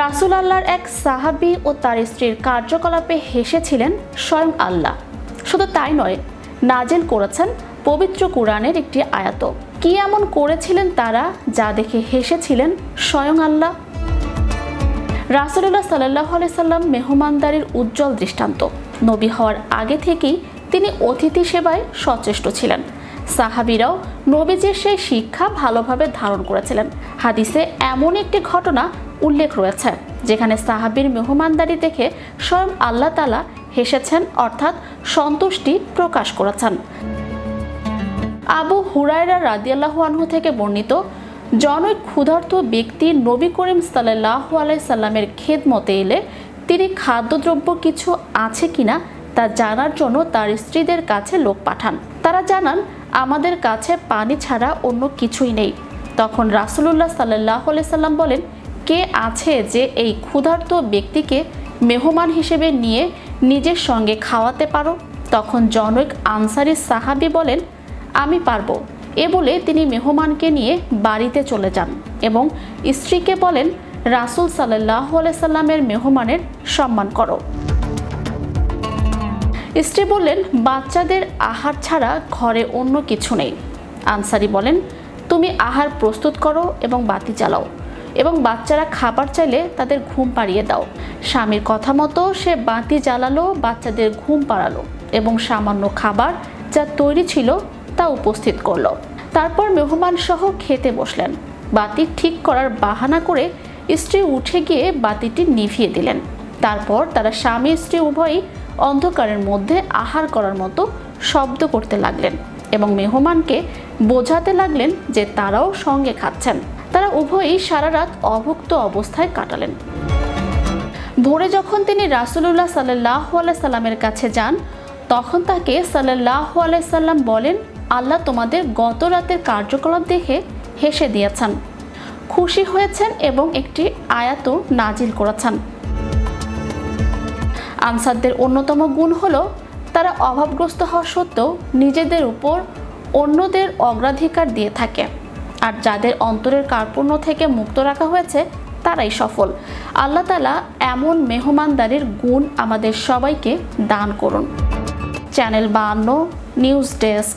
রাসূল আল্লাহর এক সাহাবী ও তার স্ত্রীর কার্যকলাপে হেসেছিলেন স্বয়ং আল্লাহ। শুধু তাই নয়, নাজিল করেছেন পবিত্র কুরআনের একটি আয়াত। কি এমন করেছিলেন তারা যা দেখে হেসেছিলেন স্বয়ং আল্লাহ? রাসূলুল্লাহ সাল্লাল্লাহু আলাইহি সাল্লাম মেহমানদারির উজ্জ্বল দৃষ্টান্ত। নবী হওয়ার আগে থেকেই তিনি অতিথি সেবায় সচেষ্ট ছিলেন। সাহাবীরাও নবীজির সেই শিক্ষা ভালোভাবে ধারণ করেছিলেন। হাদিসে এমন একটি ঘটনা উল্লেখ রয়েছে যেখানে সাহাবীর মেহমানদারি দেখে স্বয়ং আল্লাহ তাআলা হেসেছেন, অর্থাৎ সন্তুষ্টি প্রকাশ করেছেন। আবু হুরায়রা রাদিয়াল্লাহু আনহু থেকে বর্ণিত, জনৈক ক্ষুধার্ত ব্যক্তি নবী করিম সাল্লাল্লাহু আলাইহি সাল্লামের খেদমতে এলে তিনি খাদ্যদ্রব্য কিছু আছে কিনা তা জানার জন্য তার স্ত্রীদের কাছে লোক পাঠান। তারা জানান, আমাদের কাছে পানি ছাড়া অন্য কিছুই নেই। তখন রাসূলুল্লাহ সাল্লাল্লাহু আলাইহি সাল্লাম বলেন, কে আছে যে এই ক্ষুধার্ত ব্যক্তিকে মেহমান হিসেবে নিয়ে নিজের সঙ্গে খাওয়াতে পারো? তখন জনৈক আনসারী সাহাবী বলেন, আমি পারবো। এ বলে তিনি মেহমানকে নিয়ে বাড়িতে চলে যান এবং স্ত্রীকে বলেন, রাসূল সাল্লাল্লাহু আলাইহি সাল্লামের মেহমানের সম্মান করো। স্ত্রী বললেন, বাচ্চাদের আহার ছাড়া ঘরে অন্য কিছু নেই। আনসারী বলেন, তুমি আহার প্রস্তুত করো এবং বাতি জ্বালাও এবং বাচ্চারা খাবার চাইলে তাদের ঘুম পাড়িয়ে দাও। স্বামীর কথা মতো সে বাতি জ্বালালো, বাচ্চাদের ঘুম পাড়ালো এবং সামান্য খাবার যা তৈরি ছিল তা উপস্থিত করলো। তারপর মেহমান সহ খেতে বসলেন। বাতি ঠিক করার বাহানা করে স্ত্রী উঠে গিয়ে বাতিটি নিভিয়ে দিলেন। তারপর তারা স্বামী স্ত্রী উভয়ই অন্ধকারের মধ্যে আহার করার মতো শব্দ করতে লাগলেন এবং মেহমানকে বোঝাতে লাগলেন যে তারাও সঙ্গে খাচ্ছেন। তারা উভয়ই সারা রাত অভুক্ত অবস্থায় কাটালেন। ভোরে যখন তিনি রাসূলুল্লাহ সাল্লাল্লাহু আলাইহি সাল্লামের কাছে যান, তখন তাকে সাল্লাল্লাহু আলাইহি সাল্লাম বলেন, আল্লাহ তোমাদের গত রাতের কার্যকলাপ দেখে হেসে দিয়েছেন, খুশি হয়েছেন এবং একটি আয়াত নাজিল করেছেন। আনসারদের অন্যতম গুণ হলো তারা অভাবগ্রস্ত হওয়া সত্ত্বেও নিজেদের উপর অন্যদের অগ্রাধিকার দিয়ে থাকে, আর যাদের অন্তরের কার্পণ্য থেকে মুক্ত রাখা হয়েছে তারাই সফল। আল্লাহ তাআলা এমন মেহমানদারির গুণ আমাদের সবাইকে দান করুন। Channel 52 news desk.